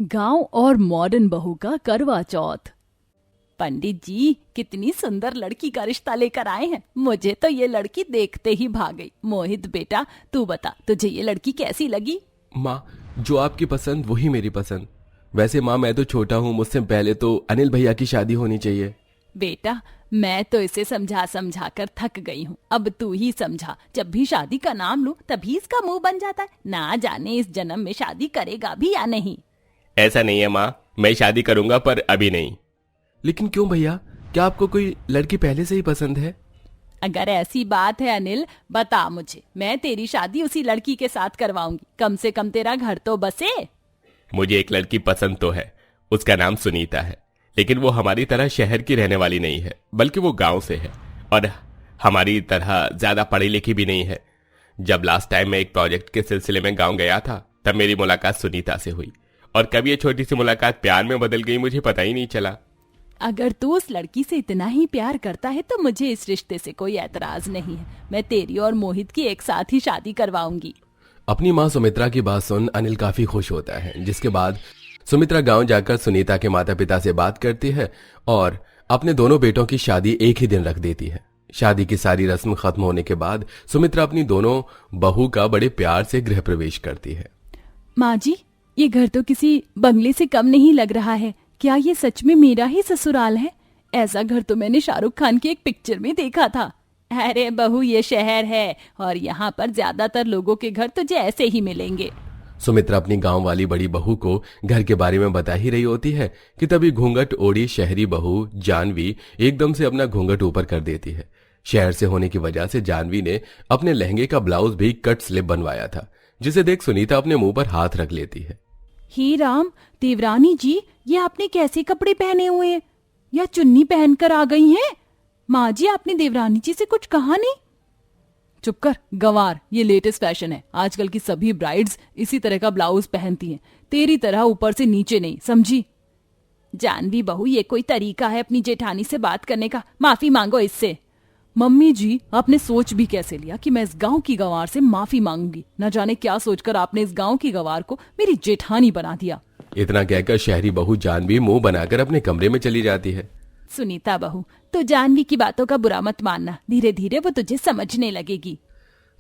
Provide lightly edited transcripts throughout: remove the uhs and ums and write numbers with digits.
गांव और मॉडर्न बहू का करवा चौथ। पंडित जी कितनी सुंदर लड़की का रिश्ता लेकर आए हैं। मुझे तो ये लड़की देखते ही भाग गई। मोहित बेटा तू बता, तुझे ये लड़की कैसी लगी? माँ, जो आपकी पसंद वही मेरी पसंद। वैसे माँ, मैं तो छोटा हूँ, मुझसे पहले तो अनिल भैया की शादी होनी चाहिए। बेटा मैं तो इसे समझा समझा कर थक गई हूँ, अब तू ही समझा। जब भी शादी का नाम लूं तभी इसका मुंह बन जाता है। ना जाने इस जन्म में शादी करेगा भी या नहीं। ऐसा नहीं है माँ, मैं शादी करूंगा पर अभी नहीं। लेकिन क्यों भैया, क्या आपको कोई लड़की पहले से ही पसंद है? अगर ऐसी बात है अनिल, बता मुझे, मैं तेरी शादी उसी लड़की के साथ करवाऊंगी। कम से कम तेरा घर तो बसे। मुझे एक लड़की पसंद तो है, उसका नाम सुनीता है, लेकिन वो हमारी तरह शहर की रहने वाली नहीं है, बल्कि वो गांव से है और हमारी तरह ज्यादा पढ़ी लिखी भी नहीं है। जब लास्ट टाइम मैं एक प्रोजेक्ट के सिलसिले में गांव गया था तब मेरी मुलाकात सुनीता से हुई, और कब ये छोटी सी मुलाकात प्यार में बदल गई मुझे पता ही नहीं चला। अगर तू उस लड़की से इतना ही प्यार करता है तो मुझे इस रिश्ते से कोई एतराज नहीं है। मैं तेरी और मोहित की एक साथ ही शादी करवाऊंगी। अपनी माँ सुमित्रा की बात सुन अनिल काफी खुश होता है, जिसके बाद सुमित्रा गांव जाकर सुनीता के माता पिता से बात करती है और अपने दोनों बेटों की शादी एक ही दिन रख देती है। शादी की सारी रस्म खत्म होने के बाद सुमित्रा अपनी दोनों बहू का बड़े प्यार से गृह प्रवेश करती है। माँ जी, ये घर तो किसी बंगले से कम नहीं लग रहा है। क्या ये सच में मेरा ही ससुराल है? ऐसा घर तो मैंने शाहरुख खान की एक पिक्चर में देखा था। अरे बहू, ये शहर है और यहाँ पर ज्यादातर लोगों के घर तुझे ऐसे ही मिलेंगे। सुमित्रा अपनी गांव वाली बड़ी बहू को घर के बारे में बता ही रही होती है कि तभी घूंघट ओढ़ी शहरी बहू जानवी एकदम से अपना घूंघट ऊपर कर देती है। शहर से होने की वजह से जानवी ने अपने लहंगे का ब्लाउज भी कट स्लिप बनवाया था, जिसे देख सुनीता अपने मुंह पर हाथ रख लेती है। ही राम, देवरानी जी, ये आपने कैसे कपड़े पहने हुए हैं? या चुन्नी पहनकर आ गई हैं? माँ जी, आपने देवरानी जी से कुछ कहा नहीं? चुप कर गंवार, ये लेटेस्ट फैशन है। आजकल की सभी ब्राइड्स इसी तरह का ब्लाउज पहनती हैं, तेरी तरह ऊपर से नीचे नहीं, समझी? जानवी बहू, ये कोई तरीका है अपनी जेठानी से बात करने का? माफी मांगो इससे। मम्मी जी, आपने सोच भी कैसे लिया कि मैं इस गांव की गंवार से माफी मांगूंगी? न जाने क्या सोचकर आपने इस गांव की गंवार को मेरी जेठानी बना दिया। इतना कहकर शहरी बहू जानवी मुंह बनाकर अपने कमरे में चली जाती है। सुनीता बहू, तो जानवी की बातों का बुरा मत मानना, धीरे धीरे वो तुझे समझने लगेगी।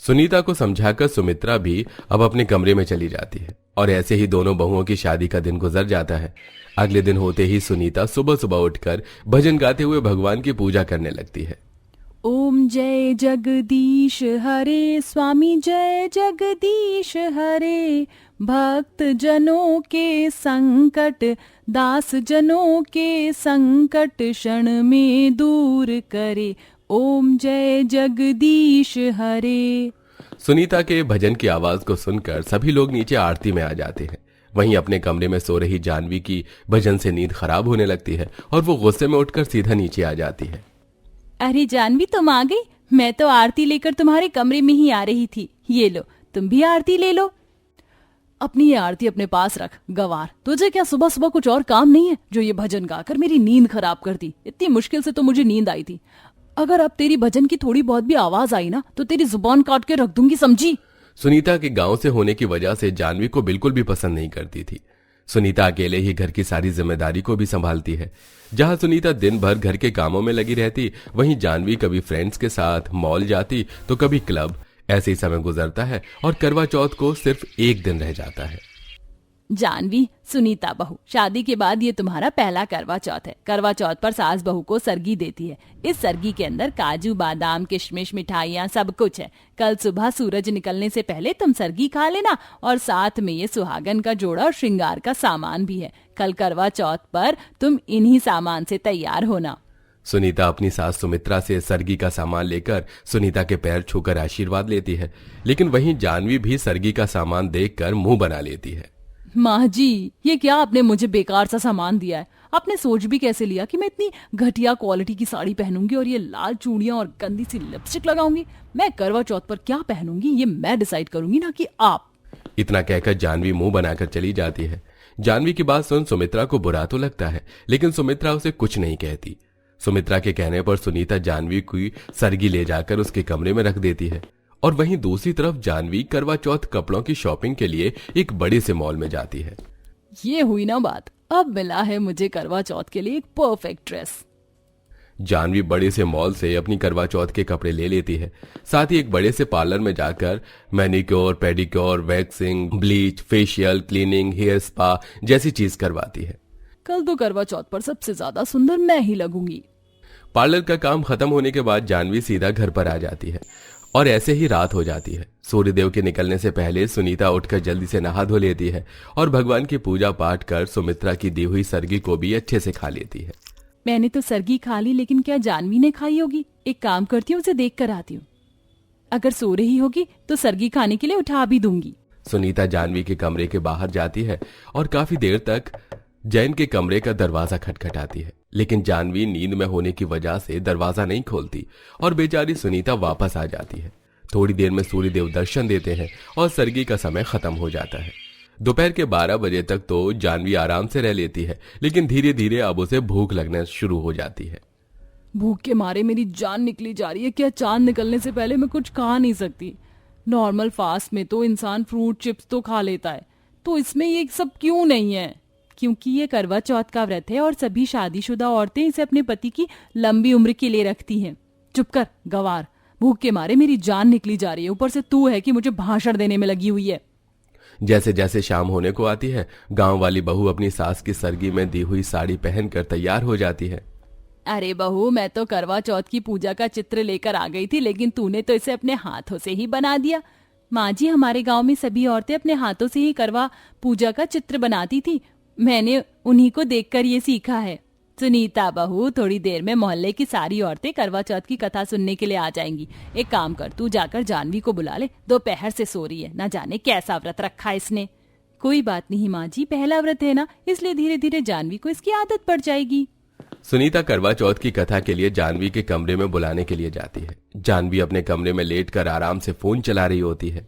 सुनीता को समझाकर सुमित्रा भी अब अपने कमरे में चली जाती है और ऐसे ही दोनों बहुओं की शादी का दिन गुजर जाता है। अगले दिन होते ही सुनीता सुबह सुबह उठकर भजन गाते हुए भगवान की पूजा करने लगती है। ओम जय जगदीश हरे, स्वामी जय जगदीश हरे, भक्त जनों के संकट, दास जनों के संकट क्षण में दूर करे। ओम जय जगदीश हरे। सुनीता के भजन की आवाज को सुनकर सभी लोग नीचे आरती में आ जाते हैं। वहीं अपने कमरे में सो रही जानवी की भजन से नींद खराब होने लगती है और वो गुस्से में उठकर सीधा नीचे आ जाती है। अरे जानवी, तुम आ गई? मैं तो आरती लेकर तुम्हारे कमरे में ही आ रही थी। ये लो, तुम भी आरती ले लो। अपनी ये आरती अपने पास रख गवार। तुझे क्या सुबह सुबह कुछ और काम नहीं है जो ये भजन गाकर मेरी नींद खराब कर दी? इतनी मुश्किल से तो मुझे नींद आई थी। अगर अब तेरी भजन की थोड़ी बहुत भी आवाज आई ना तो तेरी जुबान काट के रख दूंगी, समझी? सुनीता के गांव से होने की वजह से जानवी को बिल्कुल भी पसंद नहीं करती थी। सुनीता अकेले ही घर की सारी जिम्मेदारी को भी संभालती है। जहां सुनीता दिन भर घर के कामों में लगी रहती, वहीं जानवी कभी फ्रेंड्स के साथ मॉल जाती तो कभी क्लब। ऐसे ही समय गुजरता है और करवा चौथ को सिर्फ एक दिन रह जाता है। जानवी, सुनीता बहू, शादी के बाद ये तुम्हारा पहला करवा चौथ है। करवा चौथ पर सास बहू को सरगी देती है। इस सरगी के अंदर काजू बादाम किशमिश मिठाइयाँ सब कुछ है। कल सुबह सूरज निकलने से पहले तुम सरगी खा लेना और साथ में ये सुहागन का जोड़ा और श्रृंगार का सामान भी है। कल करवा चौथ पर तुम इन्हीं सामान से तैयार होना। सुनीता अपनी सास सुमित्रा से सरगी का सामान लेकर सुनीता के पैर छूकर आशीर्वाद लेती है, लेकिन वहीं जानवी भी सरगी का सामान देखकर मुंह बना लेती है। माँ जी, ये क्या आपने मुझे बेकार सा सामान दिया है? आपने सोच भी कैसे लिया कि मैं इतनी घटिया क्वालिटी की साड़ी पहनूंगी और ये लाल चूड़ियां और गंदी सी लिपस्टिक लगाऊंगी? मैं करवा चौथ पर क्या पहनूंगी ये मैं डिसाइड करूंगी, ना कि आप। इतना कहकर जानवी मुंह बनाकर चली जाती है। जानवी की बात सुन सुमित्रा को बुरा तो लगता है, लेकिन सुमित्रा उसे कुछ नहीं कहती। सुमित्रा के कहने पर सुनीता जानवी की सरगी ले जाकर उसके कमरे में रख देती है और वहीं दूसरी तरफ जानवी करवा चौथ कपड़ों की शॉपिंग के लिए एक बड़े से मॉल में जाती है। ये हुई ना बात, अब मिला है मुझे करवा चौथ के लिए एक परफेक्ट ड्रेस। जानवी बड़े से मॉल से अपनी करवा चौथ के कपड़े ले लेती है। साथ ही एक बड़े से पार्लर में जाकर manicure, pedicure, waxing, bleach, facial, cleaning, hair spa जैसी चीज करवाती है। कल तो करवा चौथ पर सबसे ज्यादा सुंदर मैं ही लगूंगी। पार्लर का काम खत्म होने के बाद जानवी सीधा घर पर आ जाती है और ऐसे ही रात हो जाती है। सूर्यदेव के निकलने से पहले सुनीता उठकर जल्दी से नहा धो लेती है और भगवान की पूजा पाठ कर सुमित्रा की दी हुई सरगी को भी अच्छे से खा लेती है। मैंने तो सरगी खा ली, लेकिन क्या जानवी ने खाई होगी? एक काम करती हूँ, उसे देख कर आती हूँ। अगर सो रही होगी तो सरगी खाने के लिए उठा भी दूंगी। सुनीता जानवी के कमरे के बाहर जाती है और काफी देर तक जैन के कमरे का दरवाजा खटखटाती है, लेकिन जानवी नींद में होने की वजह से दरवाजा नहीं खोलती और बेचारी सुनीता वापस आ जाती है। थोड़ी देर में सूर्यदेव दर्शन देते हैं और सरगी का समय खत्म हो जाता है। दोपहर के 12 बजे तक तो जानवी आराम से रह लेती है, लेकिन धीरे धीरे अब उसे भूख लगना शुरू हो जाती है। भूख के मारे मेरी जान निकली जा रही है। क्या चांद निकलने से पहले मैं कुछ खा नहीं सकती? नॉर्मल फास्ट में तो इंसान फ्रूट चिप्स तो खा लेता है, तो इसमें ये सब क्यों नहीं है? क्योंकि ये करवा चौथ का व्रत है और सभी शादीशुदा औरतें इसे अपने पति की लंबी उम्र के लिए रखती हैं। चुप कर गवार, भूख के मारे मेरी जान निकली जा रही है, ऊपर से तू है कि मुझे भाषण देने में लगी हुई है। जैसे जैसे शाम होने को आती है, गांव वाली बहू अपनी सास की सरगी में दी हुई साड़ी पहनकर तैयार हो जाती है। अरे बहू, मैं तो करवा चौथ की पूजा का चित्र लेकर आ गई थी, लेकिन तूने तो इसे अपने हाथों से ही बना दिया। माँ जी, हमारे गांव में सभी औरतें अपने हाथों से ही करवा पूजा का चित्र बनाती थी। मैंने उन्हीं को देखकर ये सीखा है। सुनीता बहू, थोड़ी देर में मोहल्ले की सारी औरतें करवा चौथ की कथा सुनने के लिए आ जाएंगी। एक काम कर, तू जाकर जानवी को बुला ले, दोपहर से सो रही है, ना जाने कैसा व्रत रखा है इसने। कोई बात नहीं माँ जी, पहला व्रत है ना, इसलिए धीरे धीरे जानवी को इसकी आदत पड़ जाएगी। सुनीता करवा चौथ की कथा के लिए जानवी के कमरे में बुलाने के लिए जाती है। जानवी अपने कमरे में लेटकर आराम से फोन चला रही होती है।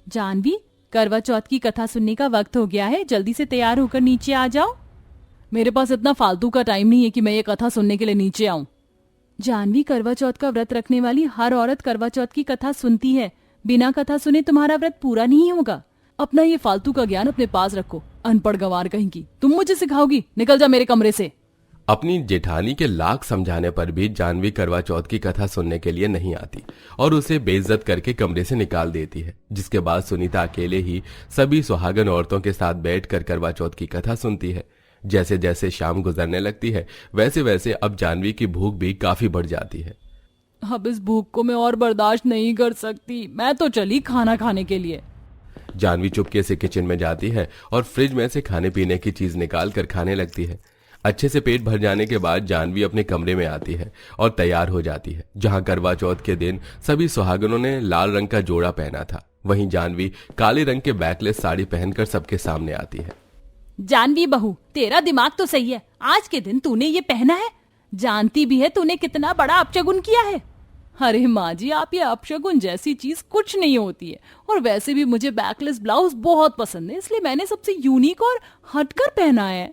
जानवी, करवा चौथ की कथा सुनने का वक्त हो गया है, जल्दी से तैयार होकर नीचे आ जाओ। मेरे पास इतना फालतू का टाइम नहीं है कि मैं ये कथा सुनने के लिए नीचे आऊं। जानवी, करवा चौथ का व्रत रखने वाली हर औरत करवा चौथ की कथा सुनती है। बिना कथा सुने तुम्हारा व्रत पूरा नहीं होगा। अपना ये फालतू का ज्ञान अपने पास रखो, अनपढ़ गंवार कहीं की। तुम मुझे सिखाओगी? निकल जा मेरे कमरे से। अपनी जेठानी के लाख समझाने पर भी जानवी करवा चौथ की कथा सुनने के लिए नहीं आती और उसे बेइज्जत करके कमरे से निकाल देती है। जिसके बाद सुनीता अकेले ही सभी सुहागन औरतों के साथ बैठकर करवा चौथ की कथा सुनती है। जैसे जैसे शाम गुजरने लगती है, वैसे वैसे अब जानवी की भूख भी काफी बढ़ जाती है। अब इस भूख को मैं और बर्दाश्त नहीं कर सकती, मैं तो चली खाना खाने के लिए। जानवी चुपके से किचन में जाती है और फ्रिज में से खाने पीने की चीज निकाल कर खाने लगती है। अच्छे से पेट भर जाने के बाद जानवी अपने कमरे में आती है और तैयार हो जाती है। जहां करवा चौथ के दिन सभी सुहागनों ने लाल रंग का जोड़ा पहना था, वहीं जानवी काले रंग के बैकलेस साड़ी पहनकर सबके सामने आती है। जानवी बहू, तेरा दिमाग तो सही है, आज के दिन तूने ये पहना है, जानती भी है तूने कितना बड़ा अपशगुन किया है। अरे माँ जी, आप ये अपशगुन जैसी चीज कुछ नहीं होती है, और वैसे भी मुझे बैकलेस ब्लाउज बहुत पसंद है, इसलिए मैंने सबसे यूनिक और हटकर पहना है।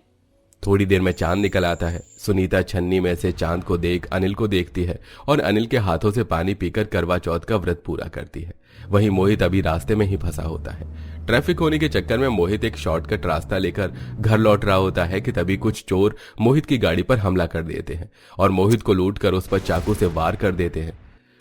थोड़ी देर में चांद निकल आता है। सुनीता छन्नी में से चांद को देख अनिल को देखती है और अनिल के हाथों से पानी पीकर करवा चौथ का व्रत पूरा करती है। वहीं मोहित अभी रास्ते में ही फंसा होता है। ट्रैफिक होने के चक्कर में मोहित एक शॉर्टकट रास्ता लेकर घर लौट रहा होता है कि तभी कुछ चोर मोहित की गाड़ी पर हमला कर देते हैं और मोहित को लूटकर उस पर चाकू से वार कर देते हैं।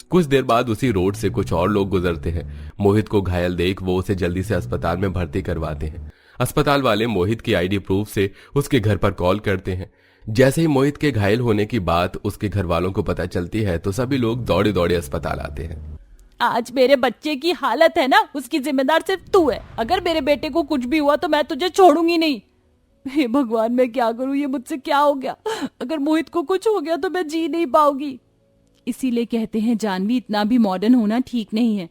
कुछ देर बाद उसी रोड से कुछ और लोग गुजरते हैं। मोहित को घायल देख वो उसे जल्दी से अस्पताल में भर्ती करवाते हैं। अस्पताल वाले मोहित की आईडी प्रूफ से उसके घर पर कॉल करते हैं। जैसे ही मोहित के घायल होने की बात उसके घर वालों को पता चलती है तो सभी लोग दौड़े दौड़े अस्पताल आते हैं। आज मेरे बच्चे की हालत है ना, उसकी जिम्मेदार सिर्फ तू है। अगर मेरे बेटे को कुछ भी हुआ तो मैं तुझे छोड़ूंगी नहीं। हे भगवान, मैं क्या करूं, ये मुझसे क्या हो गया? अगर मोहित को कुछ हो गया तो मैं जी नहीं पाऊंगी। इसीलिए कहते हैं जानवी, इतना भी मॉडर्न होना ठीक नहीं है।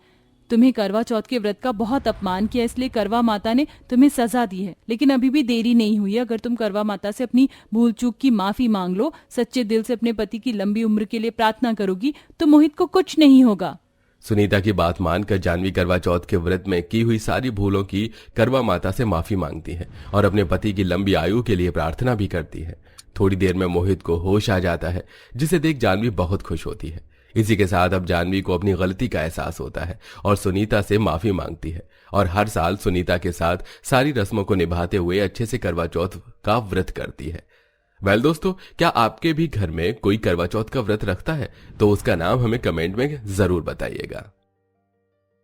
तुम्हें करवा चौथ के व्रत का बहुत अपमान किया, इसलिए करवा माता ने तुम्हें सजा दी है। लेकिन अभी भी देरी नहीं हुई। अगर तुम करवा माता से अपनी भूल चूक की माफी मांग लो, सच्चे दिल से अपने पति की लंबी उम्र के लिए प्रार्थना करोगी, तो मोहित को कुछ नहीं होगा। सुनीता की बात मानकर जानवी करवा चौथ के व्रत में की हुई सारी भूलों की करवा माता से माफी मांगती है और अपने पति की लंबी आयु के लिए प्रार्थना भी करती है। थोड़ी देर में मोहित को होश आ जाता है, जिसे देख जानवी बहुत खुश होती है। इसी के साथ अब जानवी को अपनी गलती का एहसास होता है और सुनीता से माफी मांगती है और हर साल सुनीता के साथ सारी रस्मों को निभाते हुए अच्छे से करवा चौथ का व्रत करती है। वेल दोस्तों, क्या आपके भी घर में कोई करवा चौथ का व्रत रखता है? तो उसका नाम हमें कमेंट में जरूर बताइएगा।